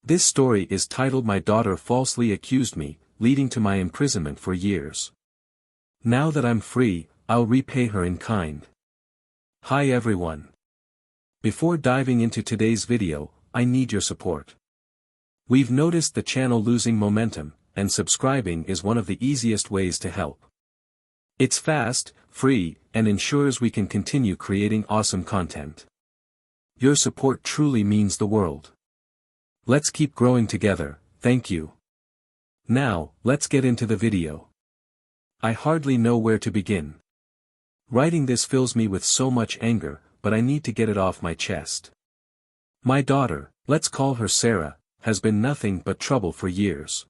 This story is titled My Daughter Falsely Accused Me, leading to my imprisonment for years. Now that I'm free, I'll repay her in kind. Hi everyone. Before diving into today's video, I need your support. We've noticed the channel losing momentum, and subscribing is one of the easiest ways to help. It's fast, free, and ensures we can continue creating awesome content. Your support truly means the world. Let's keep growing together, thank you. Now, let's get into the video. I hardly know where to begin. Writing this fills me with so much anger, but I need to get it off my chest. My daughter, let's call her Sarah, has been nothing but trouble for years.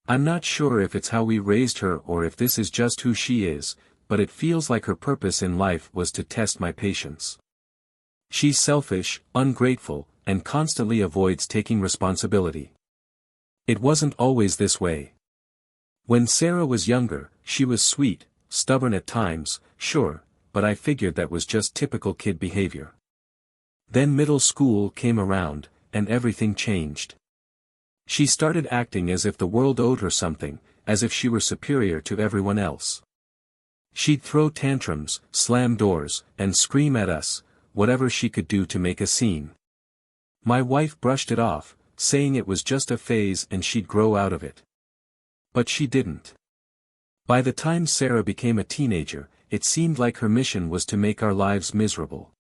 I'm not sure if it's how we raised her or if this is just who she is, but it feels like her purpose in life was to test my patience. She's selfish, ungrateful, and constantly avoids taking responsibility. It wasn't always this way. When Sarah was younger, she was sweet, stubborn at times, sure, but I figured that was just typical kid behavior. Then middle school came around, and everything changed. She started acting as if the world owed her something, as if she were superior to everyone else. She'd throw tantrums, slam doors, and scream at us, whatever she could do to make a scene. My wife brushed it off, saying it was just a phase and she'd grow out of it. But she didn't. By the time Sarah became a teenager, it seemed like her mission was to make our lives miserable.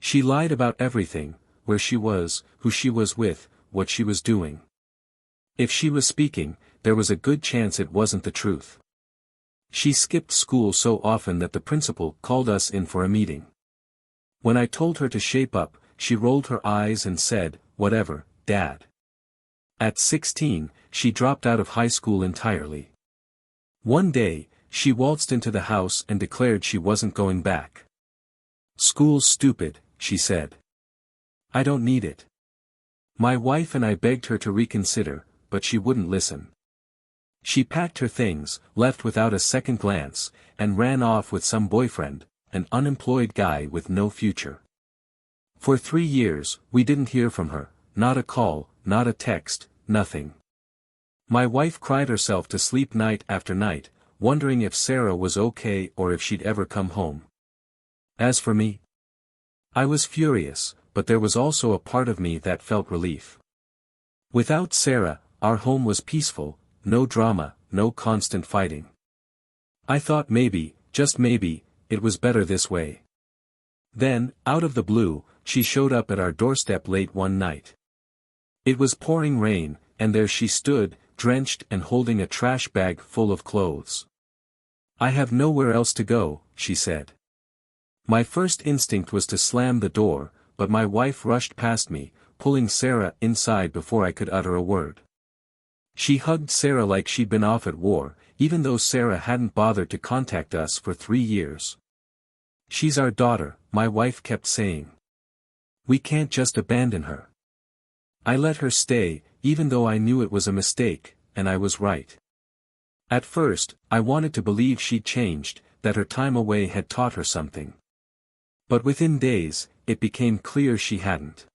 She lied about everything, where she was, who she was with, what she was doing. If she was speaking, there was a good chance it wasn't the truth. She skipped school so often that the principal called us in for a meeting. When I told her to shape up, she rolled her eyes and said, "Whatever, Dad." At 16, she dropped out of high school entirely. One day, she waltzed into the house and declared she wasn't going back. "School's stupid," she said. "I don't need it." My wife and I begged her to reconsider, but she wouldn't listen. She packed her things, left without a second glance, and ran off with some boyfriend, an unemployed guy with no future. For 3 years, we didn't hear from her, not a call, not a text, nothing. My wife cried herself to sleep night after night, wondering if Sarah was okay or if she'd ever come home. As for me, I was furious, but there was also a part of me that felt relief. Without Sarah, our home was peaceful, no drama, no constant fighting. I thought maybe, just maybe, it was better this way. Then, out of the blue, she showed up at our doorstep late one night. It was pouring rain, and there she stood, drenched and holding a trash bag full of clothes. "I have nowhere else to go," she said. My first instinct was to slam the door, but my wife rushed past me, pulling Sarah inside before I could utter a word. She hugged Sarah like she'd been off at war, even though Sarah hadn't bothered to contact us for 3 years. "She's our daughter," my wife kept saying. "We can't just abandon her." I let her stay, even though I knew it was a mistake, and I was right. At first, I wanted to believe she'd changed, that her time away had taught her something. But within days, it became clear she hadn't.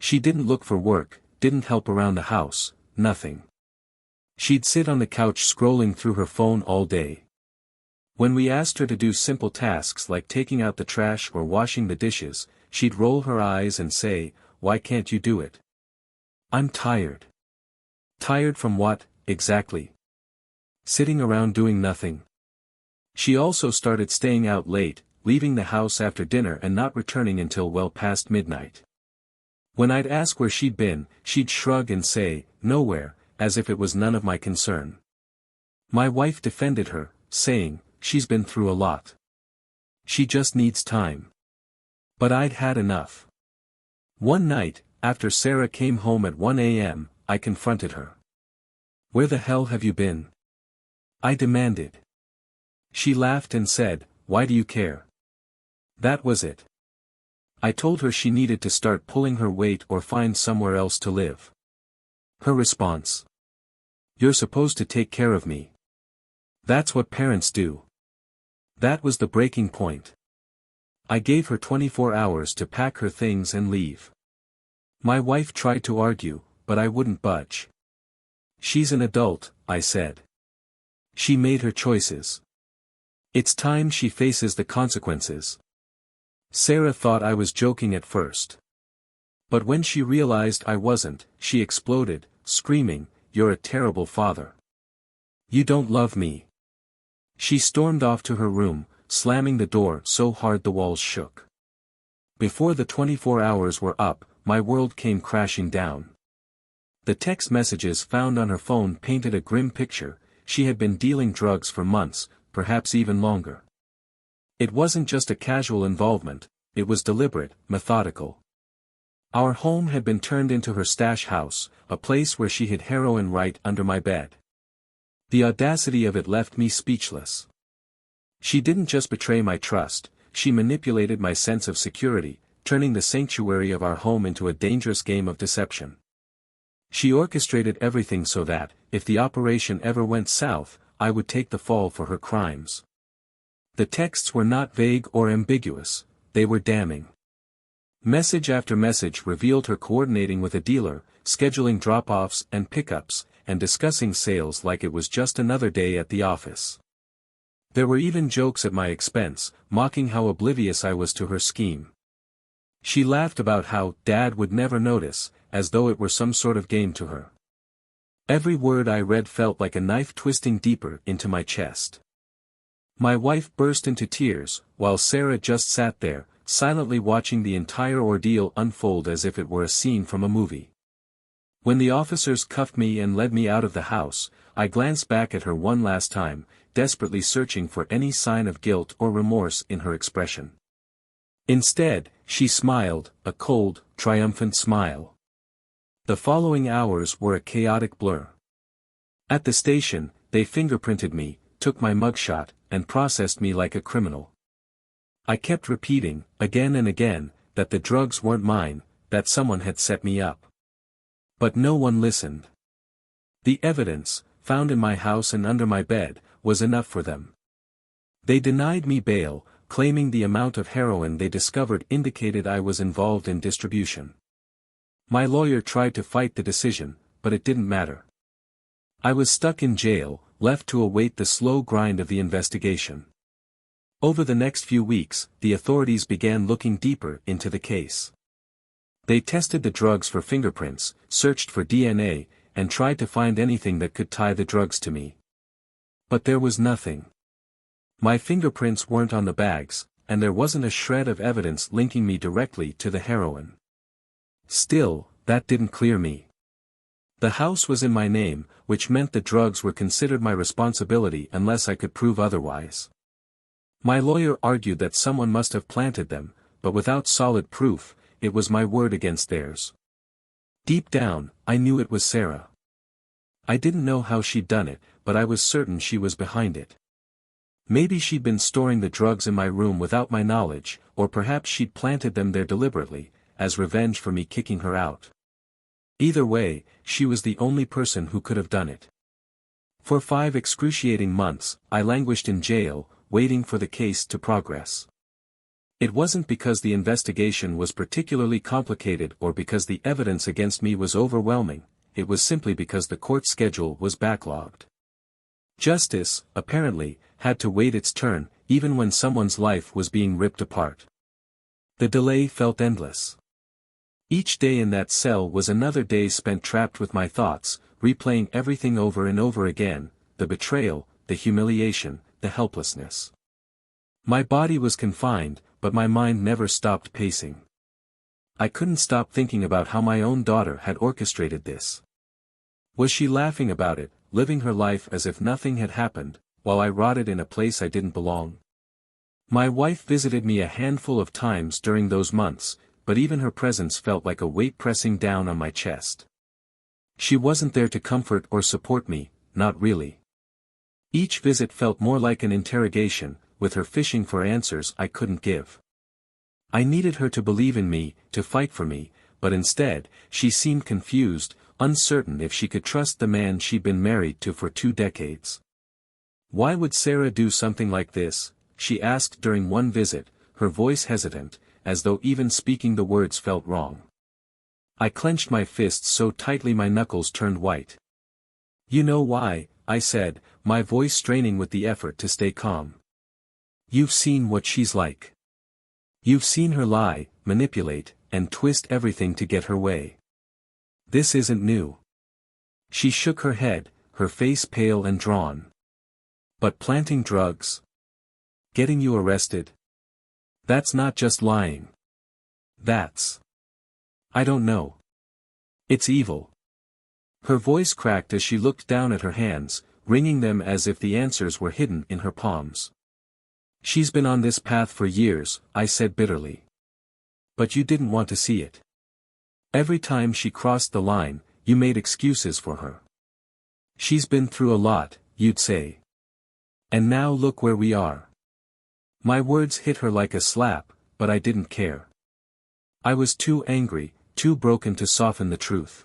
She didn't look for work, didn't help around the house, nothing. She'd sit on the couch scrolling through her phone all day. When we asked her to do simple tasks like taking out the trash or washing the dishes, she'd roll her eyes and say, "Why can't you do it?" "I'm tired." Tired from what, exactly? Sitting around doing nothing. She also started staying out late, leaving the house after dinner and not returning until well past midnight. When I'd ask where she'd been, she'd shrug and say, "Nowhere," as if it was none of my concern. My wife defended her, saying, "She's been through a lot. She just needs time." But I'd had enough. One night, after Sarah came home at 1 a.m., I confronted her. "Where the hell have you been?" I demanded. She laughed and said, "Why do you care?" That was it. I told her she needed to start pulling her weight or find somewhere else to live. Her response: "You're supposed to take care of me. That's what parents do." That was the breaking point. I gave her 24 hours to pack her things and leave. My wife tried to argue, but I wouldn't budge. She's an adult, I said. She made her choices. It's time she faces the consequences. Sarah thought I was joking at first. But when she realized I wasn't, she exploded, screaming, "You're a terrible father. You don't love me." She stormed off to her room, slamming the door so hard the walls shook. Before the 24 hours were up, my world came crashing down. The text messages found on her phone painted a grim picture. She had been dealing drugs for months, perhaps even longer. It wasn't just a casual involvement, it was deliberate, methodical. Our home had been turned into her stash house, a place where she hid heroin right under my bed. The audacity of it left me speechless. She didn't just betray my trust, she manipulated my sense of security, turning the sanctuary of our home into a dangerous game of deception. She orchestrated everything so that, if the operation ever went south, I would take the fall for her crimes. The texts were not vague or ambiguous, they were damning. Message after message revealed her coordinating with a dealer, scheduling drop-offs and pickups, and discussing sales like it was just another day at the office. There were even jokes at my expense, mocking how oblivious I was to her scheme. She laughed about how Dad would never notice, as though it were some sort of game to her. Every word I read felt like a knife twisting deeper into my chest. My wife burst into tears, while Sarah just sat there, silently watching the entire ordeal unfold as if it were a scene from a movie. When the officers cuffed me and led me out of the house, I glanced back at her one last time, desperately searching for any sign of guilt or remorse in her expression. Instead, she smiled, a cold, triumphant smile. The following hours were a chaotic blur. At the station, they fingerprinted me, took my mugshot, and processed me like a criminal. I kept repeating, again and again, that the drugs weren't mine, that someone had set me up. But no one listened. The evidence, found in my house and under my bed, was enough for them. They denied me bail, claiming the amount of heroin they discovered indicated I was involved in distribution. My lawyer tried to fight the decision, but it didn't matter. I was stuck in jail, left to await the slow grind of the investigation. Over the next few weeks, the authorities began looking deeper into the case. They tested the drugs for fingerprints, searched for DNA, and tried to find anything that could tie the drugs to me. But there was nothing. My fingerprints weren't on the bags, and there wasn't a shred of evidence linking me directly to the heroin. Still, that didn't clear me. The house was in my name, which meant the drugs were considered my responsibility unless I could prove otherwise. My lawyer argued that someone must have planted them, but without solid proof, it was my word against theirs. Deep down, I knew it was Sarah. I didn't know how she'd done it, but I was certain she was behind it. Maybe she'd been storing the drugs in my room without my knowledge, or perhaps she'd planted them there deliberately, as revenge for me kicking her out. Either way, she was the only person who could have done it. For 5 excruciating months, I languished in jail, waiting for the case to progress. It wasn't because the investigation was particularly complicated or because the evidence against me was overwhelming, it was simply because the court schedule was backlogged. Justice, apparently, had to wait its turn, even when someone's life was being ripped apart. The delay felt endless. Each day in that cell was another day spent trapped with my thoughts, replaying everything over and over again, the betrayal, the humiliation, the helplessness. My body was confined, but my mind never stopped pacing. I couldn't stop thinking about how my own daughter had orchestrated this. Was she laughing about it, living her life as if nothing had happened, while I rotted in a place I didn't belong? My wife visited me a handful of times during those months, but even her presence felt like a weight pressing down on my chest. She wasn't there to comfort or support me, not really. Each visit felt more like an interrogation, with her fishing for answers I couldn't give. I needed her to believe in me, to fight for me, but instead, she seemed confused, uncertain if she could trust the man she'd been married to for 2 decades. "Why would Sarah do something like this?" she asked during one visit, her voice hesitant, as though even speaking the words felt wrong. I clenched my fists so tightly my knuckles turned white. You know why, I said, my voice straining with the effort to stay calm. You've seen what she's like. You've seen her lie, manipulate, and twist everything to get her way. This isn't new. She shook her head, her face pale and drawn. But planting drugs? Getting you arrested? That's not just lying. That's... I don't know. It's evil. Her voice cracked as she looked down at her hands, wringing them as if the answers were hidden in her palms. She's been on this path for years, I said bitterly. But you didn't want to see it. Every time she crossed the line, you made excuses for her. She's been through a lot, you'd say. And now look where we are. My words hit her like a slap, but I didn't care. I was too angry, too broken to soften the truth.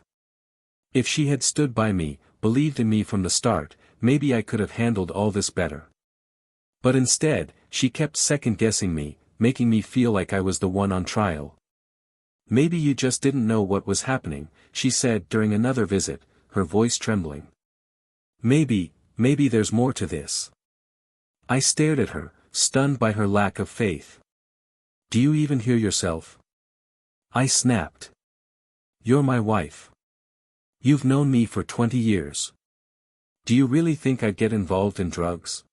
If she had stood by me, believed in me from the start, maybe I could have handled all this better. But instead, she kept second-guessing me, making me feel like I was the one on trial. Maybe you just didn't know what was happening, she said during another visit, her voice trembling. Maybe there's more to this. I stared at her, stunned by her lack of faith. Do you even hear yourself? I snapped. You're my wife. You've known me for 20 years. Do you really think I'd get involved in drugs?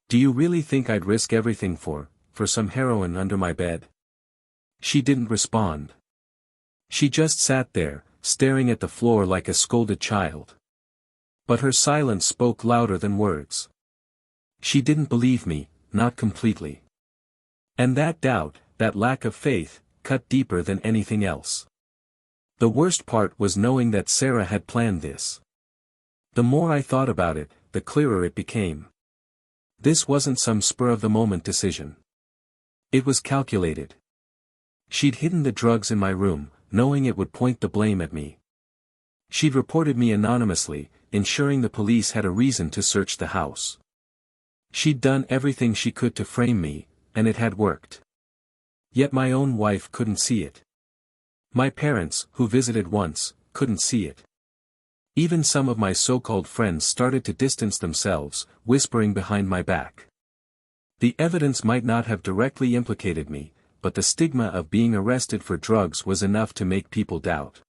Do you really think I'd risk everything for some heroin under my bed? She didn't respond. She just sat there, staring at the floor like a scolded child. But her silence spoke louder than words. She didn't believe me, not completely. And that doubt, that lack of faith, cut deeper than anything else. The worst part was knowing that Sarah had planned this. The more I thought about it, the clearer it became. This wasn't some spur-of-the-moment decision. It was calculated. She'd hidden the drugs in my room, knowing it would point the blame at me. She'd reported me anonymously, ensuring the police had a reason to search the house. She'd done everything she could to frame me, and it had worked. Yet my own wife couldn't see it. My parents, who visited once, couldn't see it. Even some of my so-called friends started to distance themselves, whispering behind my back. The evidence might not have directly implicated me, but the stigma of being arrested for drugs was enough to make people doubt.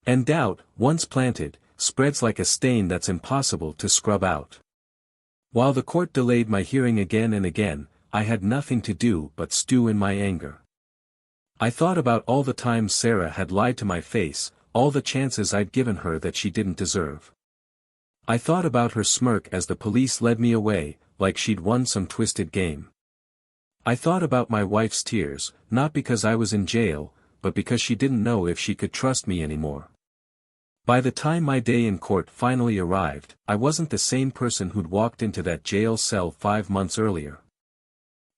And doubt, once planted, spreads like a stain that's impossible to scrub out. While the court delayed my hearing again and again, I had nothing to do but stew in my anger. I thought about all the times Sarah had lied to my face, all the chances I'd given her that she didn't deserve. I thought about her smirk as the police led me away, like she'd won some twisted game. I thought about my wife's tears, not because I was in jail, but because she didn't know if she could trust me anymore. By the time my day in court finally arrived, I wasn't the same person who'd walked into that jail cell 5 months earlier.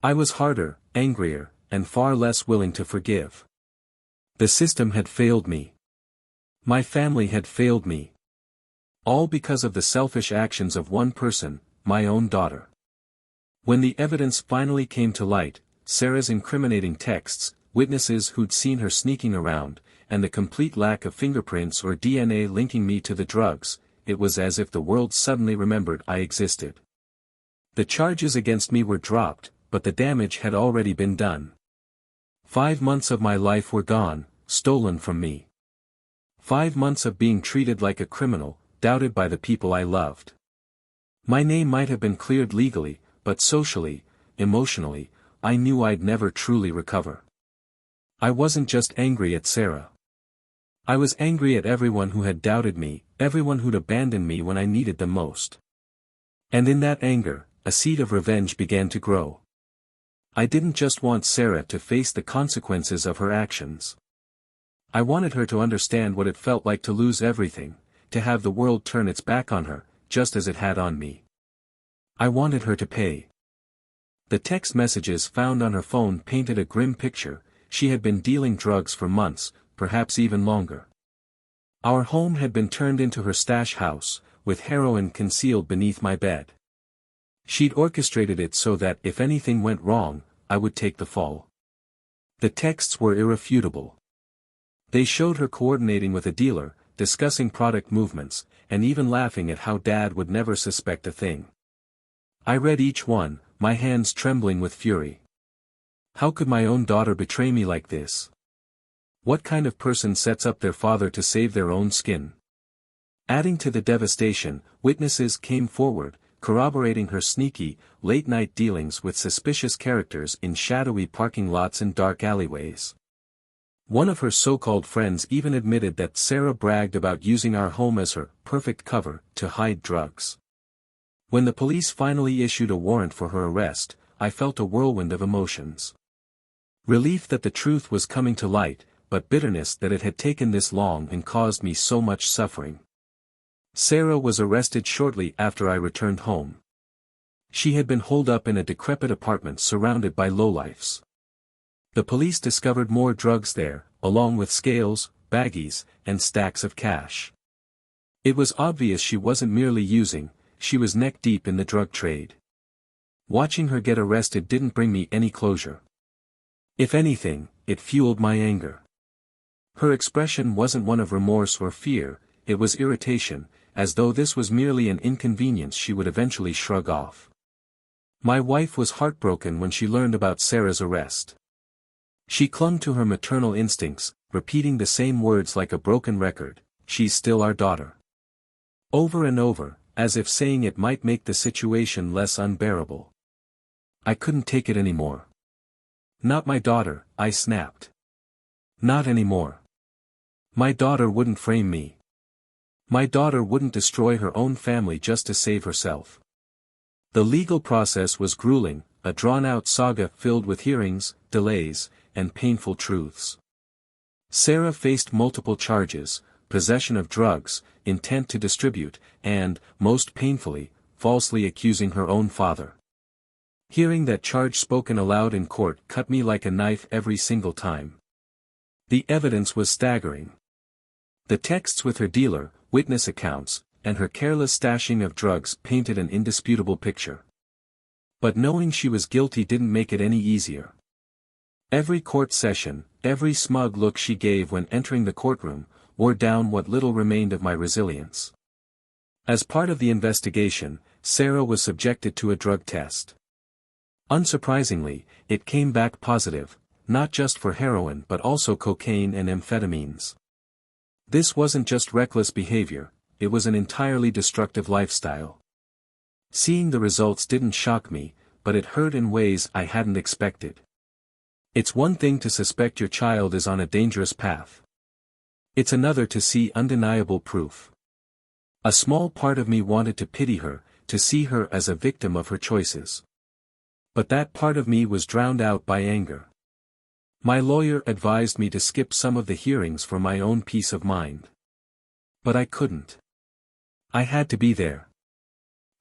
I was harder, angrier, and far less willing to forgive. The system had failed me. My family had failed me. All because of the selfish actions of one person, my own daughter. When the evidence finally came to light, Sarah's incriminating texts, witnesses who'd seen her sneaking around, and the complete lack of fingerprints or DNA linking me to the drugs, it was as if the world suddenly remembered I existed. The charges against me were dropped, but the damage had already been done. 5 months of my life were gone, stolen from me. 5 months of being treated like a criminal, doubted by the people I loved. My name might have been cleared legally, but socially, emotionally, I knew I'd never truly recover. I wasn't just angry at Sarah. I was angry at everyone who had doubted me, everyone who'd abandoned me when I needed them most. And in that anger, a seed of revenge began to grow. I didn't just want Sarah to face the consequences of her actions. I wanted her to understand what it felt like to lose everything, to have the world turn its back on her, just as it had on me. I wanted her to pay. The text messages found on her phone painted a grim picture. She had been dealing drugs for months, perhaps even longer. Our home had been turned into her stash house, with heroin concealed beneath my bed. She'd orchestrated it so that if anything went wrong, I would take the fall. The texts were irrefutable. They showed her coordinating with a dealer, discussing product movements, and even laughing at how Dad would never suspect a thing. I read each one, my hands trembling with fury. How could my own daughter betray me like this? What kind of person sets up their father to save their own skin? Adding to the devastation, witnesses came forward, corroborating her sneaky, late-night dealings with suspicious characters in shadowy parking lots and dark alleyways. One of her so-called friends even admitted that Sarah bragged about using our home as her perfect cover to hide drugs. When the police finally issued a warrant for her arrest, I felt a whirlwind of emotions. Relief that the truth was coming to light, but bitterness that it had taken this long and caused me so much suffering. Sarah was arrested shortly after I returned home. She had been holed up in a decrepit apartment surrounded by lowlifes. The police discovered more drugs there, along with scales, baggies, and stacks of cash. It was obvious she wasn't merely using, she was neck-deep in the drug trade. Watching her get arrested didn't bring me any closure. If anything, it fueled my anger. Her expression wasn't one of remorse or fear, it was irritation, as though this was merely an inconvenience she would eventually shrug off. My wife was heartbroken when she learned about Sarah's arrest. She clung to her maternal instincts, repeating the same words like a broken record, "She's still our daughter." Over and over, as if saying it might make the situation less unbearable. I couldn't take it anymore. "Not my daughter," I snapped. "Not anymore. My daughter wouldn't frame me. My daughter wouldn't destroy her own family just to save herself." The legal process was grueling, a drawn-out saga filled with hearings, delays, and painful truths. Sarah faced multiple charges: possession of drugs, intent to distribute, and, most painfully, falsely accusing her own father. Hearing that charge spoken aloud in court cut me like a knife every single time. The evidence was staggering. The texts with her dealer, witness accounts, and her careless stashing of drugs painted an indisputable picture. But knowing she was guilty didn't make it any easier. Every court session, every smug look she gave when entering the courtroom, wore down what little remained of my resilience. As part of the investigation, Sarah was subjected to a drug test. Unsurprisingly, it came back positive, not just for heroin but also cocaine and amphetamines. This wasn't just reckless behavior, it was an entirely destructive lifestyle. Seeing the results didn't shock me, but it hurt in ways I hadn't expected. It's one thing to suspect your child is on a dangerous path. It's another to see undeniable proof. A small part of me wanted to pity her, to see her as a victim of her choices. But that part of me was drowned out by anger. My lawyer advised me to skip some of the hearings for my own peace of mind. But I couldn't. I had to be there.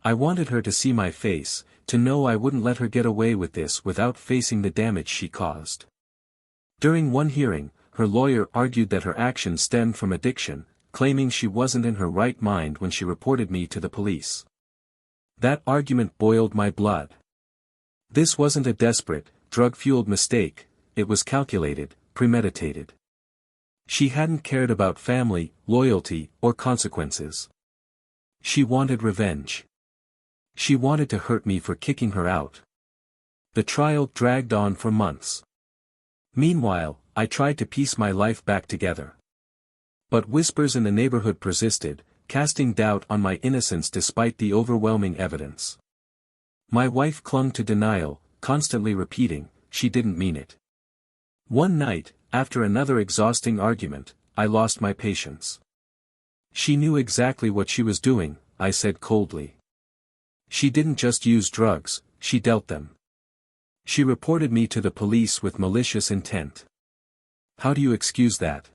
I wanted her to see my face, to know I wouldn't let her get away with this without facing the damage she caused. During one hearing, her lawyer argued that her actions stemmed from addiction, claiming she wasn't in her right mind when she reported me to the police. That argument boiled my blood. This wasn't a desperate, drug-fueled mistake, it was calculated, premeditated. She hadn't cared about family, loyalty, or consequences. She wanted revenge. She wanted to hurt me for kicking her out. The trial dragged on for months. Meanwhile, I tried to piece my life back together. But whispers in the neighborhood persisted, casting doubt on my innocence despite the overwhelming evidence. My wife clung to denial, constantly repeating, she didn't mean it. One night, after another exhausting argument, I lost my patience. She knew exactly what she was doing, I said coldly. She didn't just use drugs, she dealt them. She reported me to the police with malicious intent. How do you excuse that?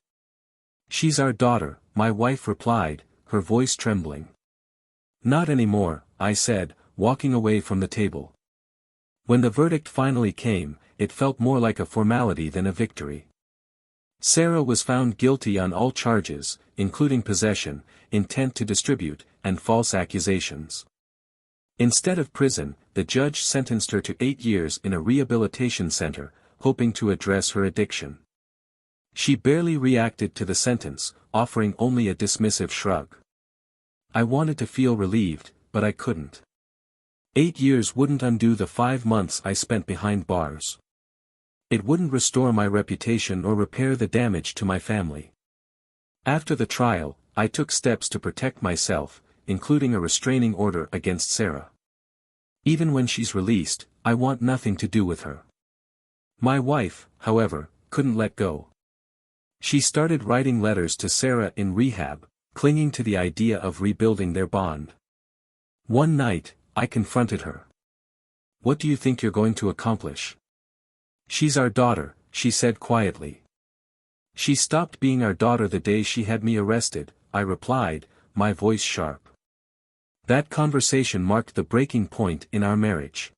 She's our daughter, my wife replied, her voice trembling. Not anymore, I said, walking away from the table. When the verdict finally came, it felt more like a formality than a victory. Sarah was found guilty on all charges, including possession, intent to distribute, and false accusations. Instead of prison, the judge sentenced her to 8 years in a rehabilitation center, hoping to address her addiction. She barely reacted to the sentence, offering only a dismissive shrug. I wanted to feel relieved, but I couldn't. 8 years wouldn't undo the 5 months I spent behind bars. It wouldn't restore my reputation or repair the damage to my family. After the trial, I took steps to protect myself, including a restraining order against Sarah. Even when she's released, I want nothing to do with her. My wife, however, couldn't let go. She started writing letters to Sarah in rehab, clinging to the idea of rebuilding their bond. One night, I confronted her. "What do you think you're going to accomplish?" "She's our daughter," she said quietly. "She stopped being our daughter the day she had me arrested," I replied, my voice sharp. That conversation marked the breaking point in our marriage.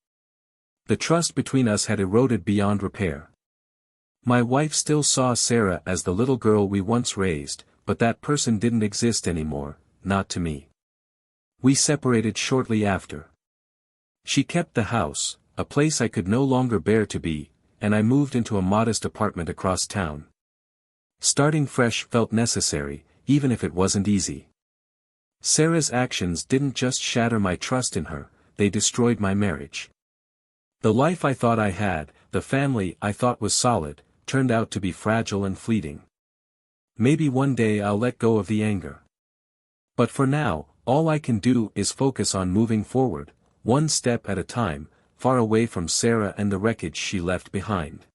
The trust between us had eroded beyond repair. My wife still saw Sarah as the little girl we once raised, but that person didn't exist anymore, not to me. We separated shortly after. She kept the house, a place I could no longer bear to be, and I moved into a modest apartment across town. Starting fresh felt necessary, even if it wasn't easy. Sarah's actions didn't just shatter my trust in her, they destroyed my marriage. The life I thought I had, the family I thought was solid, turned out to be fragile and fleeting. Maybe one day I'll let go of the anger. But for now, all I can do is focus on moving forward, one step at a time, far away from Sarah and the wreckage she left behind.